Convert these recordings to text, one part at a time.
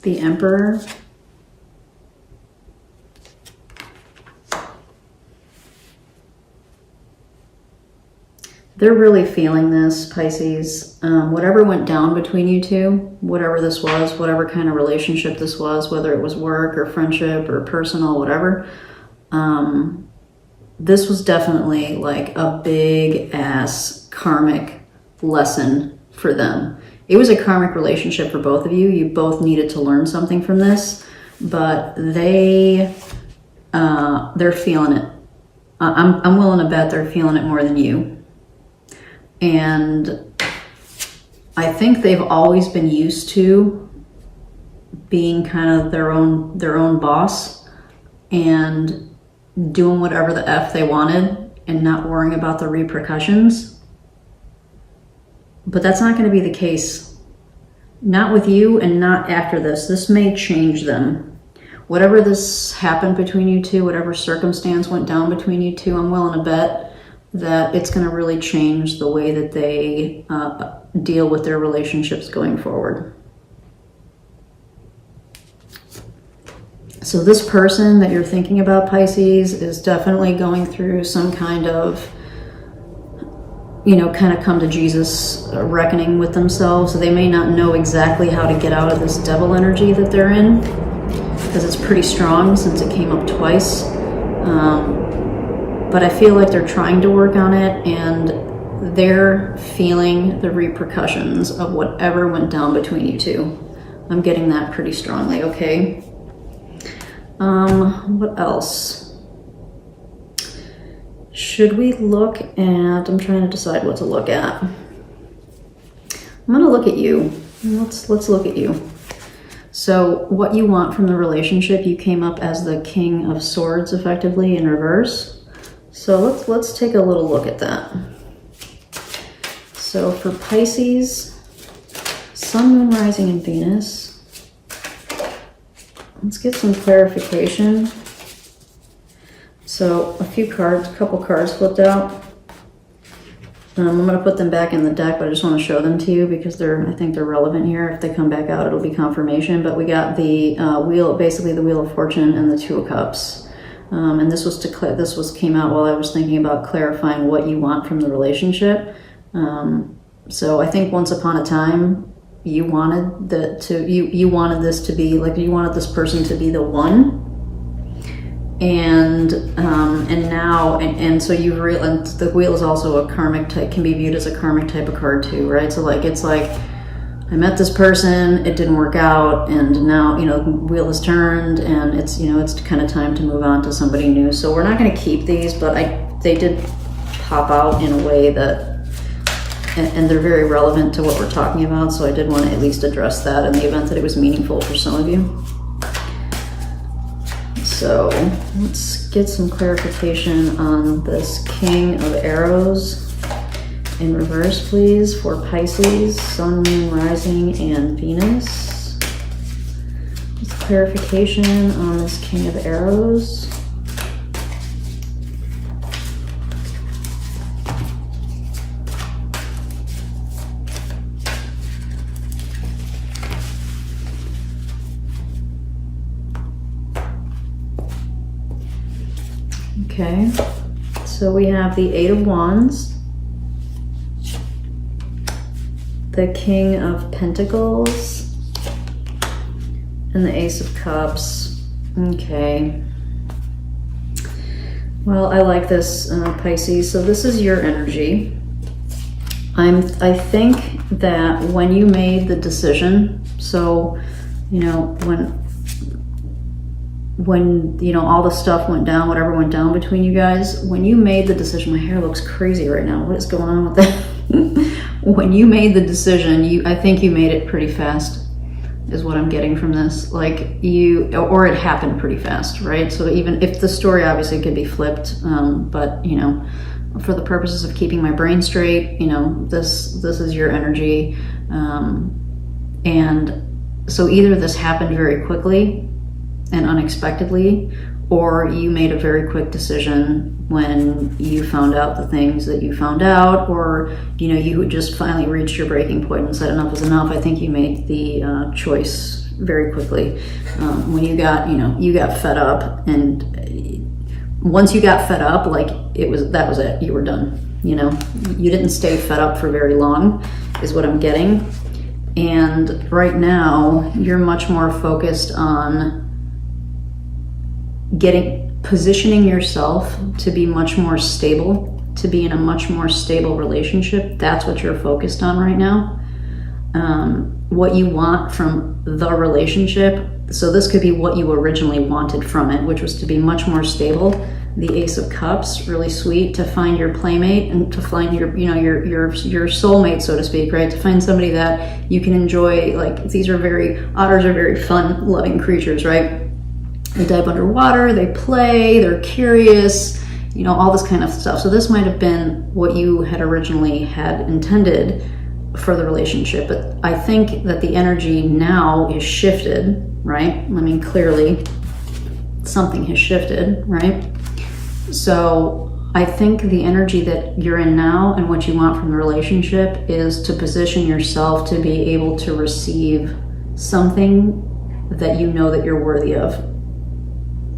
The Emperor. They're really feeling this, Pisces. Whatever went down between you two, whatever this was, whatever kind of relationship this was, whether it was work or friendship or personal, whatever, this was definitely like a big ass karmic lesson for them. It was a karmic relationship for both of you. You both needed to learn something from this, but they're feeling it. I'm willing to bet they're feeling it more than you. And I think they've always been used to being kind of their own boss and doing whatever the F they wanted and not worrying about the repercussions. But that's not going to be the case. Not with you and not after this. This may change them. Whatever this happened between you two, whatever circumstance went down between you two, I'm willing to bet that it's going to really change the way that they deal with their relationships going forward. So this person that you're thinking about, Pisces, is definitely going through some kind of, kind of come to Jesus reckoning with themselves. So they may not know exactly how to get out of this devil energy that they're in, because it's pretty strong since it came up twice. But I feel like they're trying to work on it, and they're feeling the repercussions of whatever went down between you two. I'm getting that pretty strongly, okay? What else? Should we look at, I'm trying to decide what to look at. I'm gonna look at you. Let's look at you. So what you want from the relationship, you came up as the King of Swords effectively in reverse. So let's take a little look at that. So for Pisces, Sun, Moon, Rising, and Venus, let's get some clarification. So a couple cards flipped out. I'm going to put them back in the deck, but I just want to show them to you because I think they're relevant here. If they come back out, it'll be confirmation. But we got the basically the Wheel of Fortune and the Two of Cups. And this came out while I was thinking about clarifying what you want from the relationship. So I think once upon a time, you wanted you wanted this to be like, you wanted this person to be the one. And now so you've realized the Wheel is also a karmic type, can be viewed as a karmic type of card too, right? So it's like I met this person, it didn't work out, and now the wheel has turned, and it's kind of time to move on to somebody new. So we're not going to keep these, but they did pop out in a way that, and they're very relevant to what we're talking about. So I did want to at least address that in the event that it was meaningful for some of you. So let's get some clarification on this King of Arrows in reverse, please, for Pisces, Sun, Moon, Rising, and Venus. Let's clarification on this King of Arrows. Okay, so we have the Eight of Wands, the King of Pentacles, and the Ace of Cups. Okay. Well, I like this, Pisces. So this is your energy. I think that when you made the decision, so, when all the stuff went down, whatever went down between you guys, when you made the decision, my hair looks crazy right now. What is going on with that? When you made the decision, I think you made it pretty fast, is what I'm getting from this. Like or it happened pretty fast, right? So even if the story obviously could be flipped, but for the purposes of keeping my brain straight, this is your energy. And so either this happened very quickly and unexpectedly, or you made a very quick decision when you found out the things that you found out, or you just finally reached your breaking point and said enough is enough. I think you made the choice very quickly. When you got, you got fed up, and once you got fed up, like that was it. You were done. You didn't stay fed up for very long, is what I'm getting. And right now, you're much more focused on positioning yourself to be much more stable, to be in a much more stable relationship. That's what you're focused on right now. What you want from the relationship. So this could be what you originally wanted from it, which was to be much more stable. The Ace of Cups, really sweet, to find your playmate and to find your soulmate, so to speak, right? To find somebody that you can enjoy. Like, otters are very fun, loving creatures, right? They dive underwater, they play, they're curious, all this kind of stuff. So this might have been what you had originally had intended for the relationship, but I think that the energy now is shifted, right? Clearly something has shifted, right? So I think the energy that you're in now and what you want from the relationship is to position yourself to be able to receive something that you know that you're worthy of,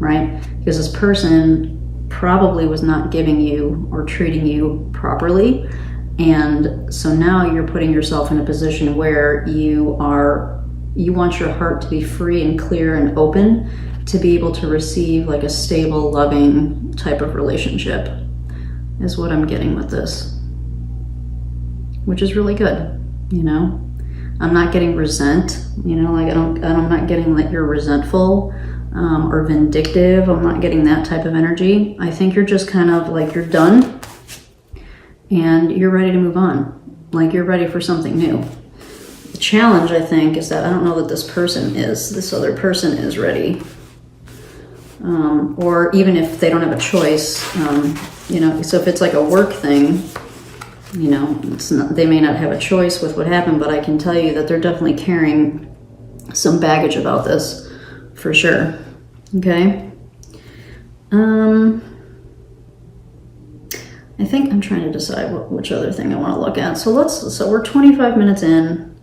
right? Because this person probably was not giving you or treating you properly. And so now you're putting yourself in a position where you want your heart to be free and clear and open to be able to receive like a stable, loving type of relationship, is what I'm getting with this, which is really good. I'm not getting resent, I'm not getting that you're resentful or vindictive. I'm not getting that type of energy. I think you're just kind of like, you're done and you're ready to move on. Like, you're ready for something new. The challenge, I think, is that I don't know that this other person is ready. Or even if they don't have a choice, so if it's like a work thing, they may not have a choice with what happened, but I can tell you that they're definitely carrying some baggage about this, for sure. Okay. I think I'm trying to decide which other thing I want to look at. So we're 25 minutes in.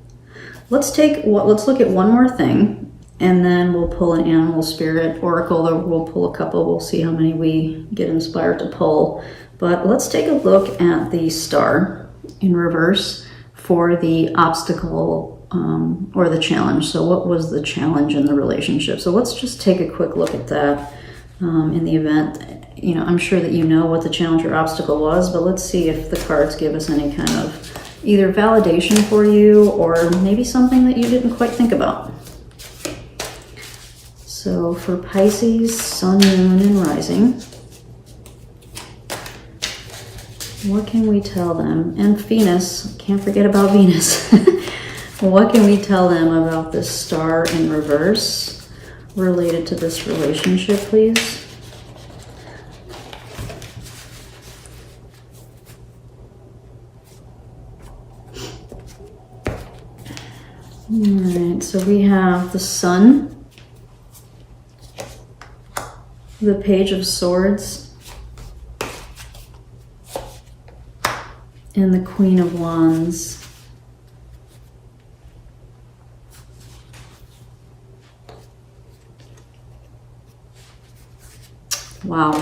Let's look at one more thing. And then we'll pull an animal spirit oracle, or we'll pull a couple. We'll see how many we get inspired to pull. But let's take a look at the star in reverse for the obstacle or the challenge. So what was the challenge in the relationship? So let's just take a quick look at that in the event. I'm sure that you know what the challenge or obstacle was, but let's see if the cards give us any kind of either validation for you or maybe something that you didn't quite think about. So for Pisces, Sun, Moon, and Rising, what can we tell them? And Venus, can't forget about Venus. What can we tell them about this star in reverse related to this relationship, please? All right, so we have the Sun, the Page of Swords, and the Queen of Wands. Wow.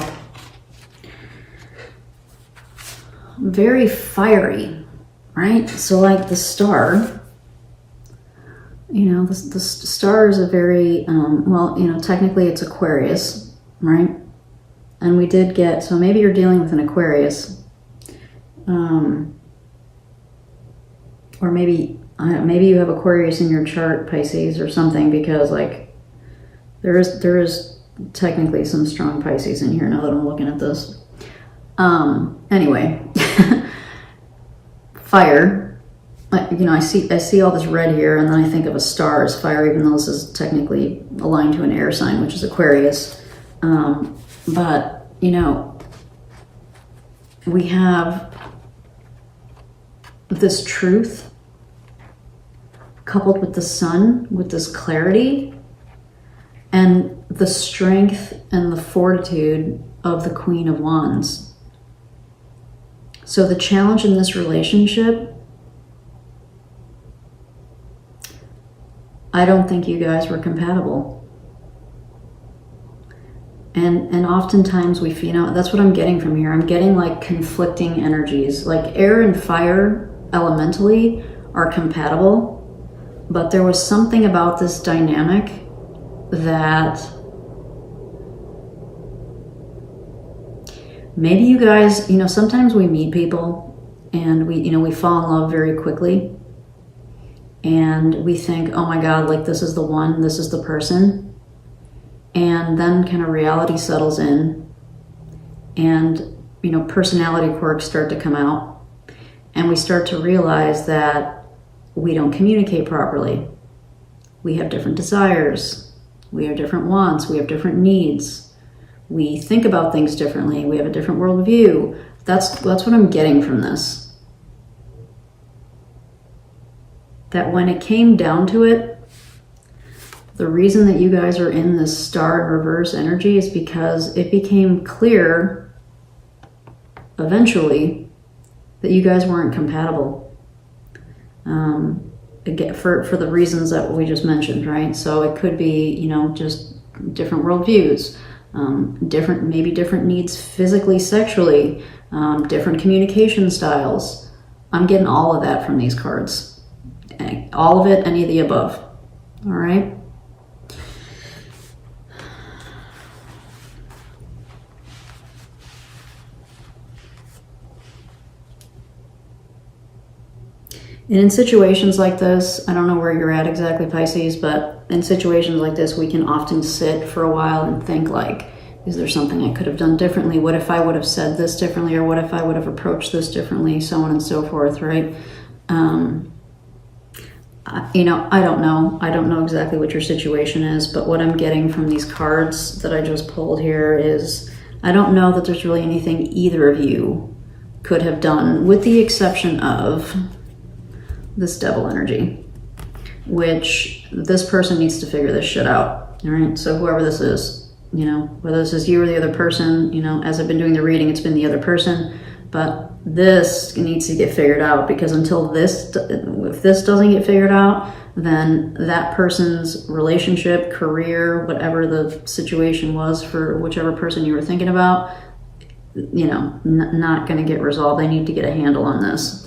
Very fiery, right? So like the star, the star is a very, technically it's Aquarius, right? And we did get, so maybe you're dealing with an Aquarius, or maybe you have Aquarius in your chart, Pisces, or something, because like there is technically some strong Pisces in here now that I'm looking at this. Anyway, fire. I see all this red here, and then I think of a star as fire, even though this is technically aligned to an air sign, which is Aquarius. But we have this truth coupled with the sun, with this clarity, and the strength and the fortitude of the Queen of Wands. So the challenge in this relationship, I don't think you guys were compatible. And oftentimes we feel, that's what I'm getting from here. I'm getting like conflicting energies. Like air and fire elementally are compatible, but there was something about this dynamic that maybe you guys, sometimes we meet people and we fall in love very quickly, and we think, oh my God, like this is the one, this is the person. And then kind of reality settles in, and personality quirks start to come out, and we start to realize that we don't communicate properly. We have different desires, we have different wants, we have different needs, we think about things differently, we have a different worldview. That's what I'm getting from this. That when it came down to it, the reason that you guys are in this star in reverse energy is because it became clear eventually that you guys weren't compatible. Again, for the reasons that we just mentioned, right? So it could be, just different worldviews, maybe different needs physically, sexually, different communication styles. I'm getting all of that from these cards. All of it, any of the above. All right? And in situations like this, I don't know where you're at exactly, Pisces, but in situations like this, we can often sit for a while and think like, is there something I could have done differently? What if I would have said this differently? Or what if I would have approached this differently? So on and so forth, right? I don't know. I don't know exactly what your situation is, but what I'm getting from these cards that I just pulled here is, I don't know that there's really anything either of you could have done, with the exception of this devil energy, which this person needs to figure this shit out. All right. So whoever this is, whether this is you or the other person, as I've been doing the reading, it's been the other person, but this needs to get figured out, because if this doesn't get figured out, then that person's relationship, career, whatever the situation was for whichever person you were thinking about, not going to get resolved. They need to get a handle on this.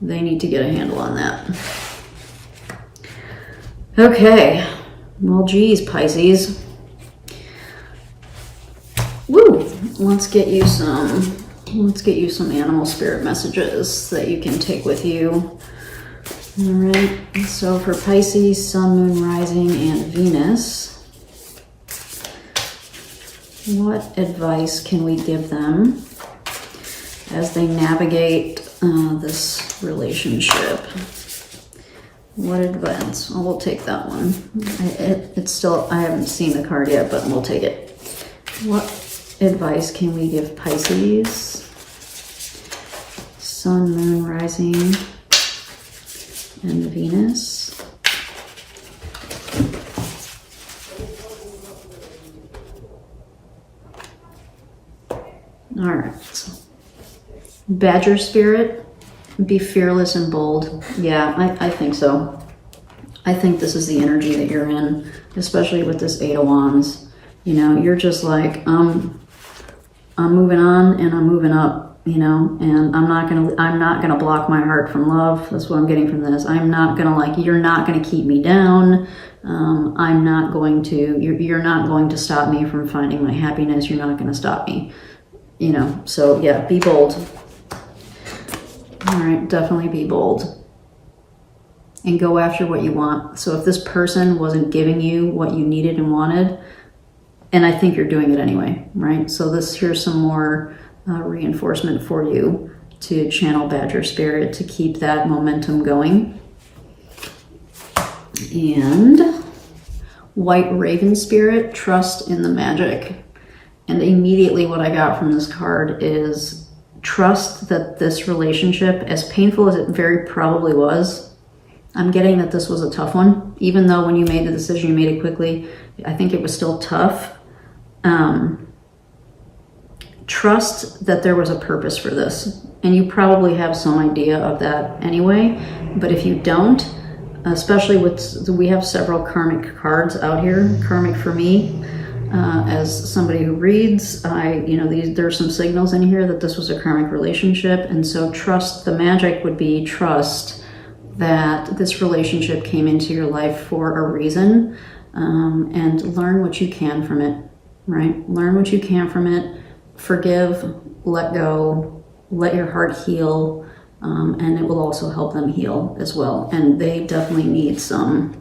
They need to get a handle on that. Okay. Well, geez, Pisces. Woo! Let's get you some animal spirit messages that you can take with you. All right. So for Pisces, Sun, Moon, Rising, and Venus, what advice can we give them as they navigate this relationship? What advice? Oh, we'll take that one. It's still, I haven't seen the card yet, but we'll take it. What advice can we give Pisces? Sun, Moon, Rising, and Venus. All right. Badger spirit, be fearless and bold. Yeah, I think so. I think this is the energy that you're in, especially with this Eight of Wands. You're just like, I'm moving on and I'm moving up, and I'm not gonna block my heart from love. That's what I'm getting from this. I'm not gonna you're not gonna keep me down. I'm not going to, you're not going to stop me from finding my happiness. You're not gonna stop me, so yeah, be bold. All right, definitely be bold and go after what you want. So if this person wasn't giving you what you needed and wanted, and I think you're doing it anyway, right? So here's some more reinforcement for you to channel Badger Spirit to keep that momentum going. And White Raven Spirit, trust in the magic. And immediately what I got from this card is trust that this relationship, as painful as it very probably was, I'm getting that this was a tough one. Even though when you made the decision, you made it quickly, I think it was still tough. Trust that there was a purpose for this. And you probably have some idea of that anyway. But if you don't, especially with, we have several karmic cards out here. Karmic for me, as somebody who reads, there's some signals in here that this was a karmic relationship. And so trust, the magic would be trust that this relationship came into your life for a reason, and learn what you can from it, right? Learn what you can from it, forgive, let go, let your heart heal, and it will also help them heal as well. And they definitely need some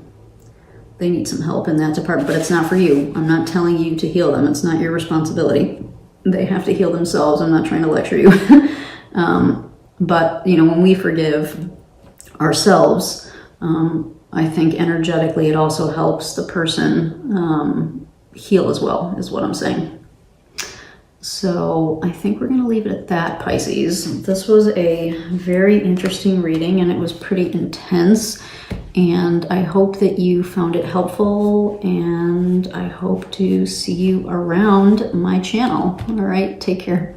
help in that department, but it's not for you. I'm not telling you to heal them. It's not your responsibility. They have to heal themselves. I'm not trying to lecture you. But when we forgive ourselves, I think energetically it also helps the person heal as well, is what I'm saying. So I think we're going to leave it at that, Pisces. This was a very interesting reading, and it was pretty intense. And I hope that you found it helpful, and I hope to see you around my channel. All right, take care.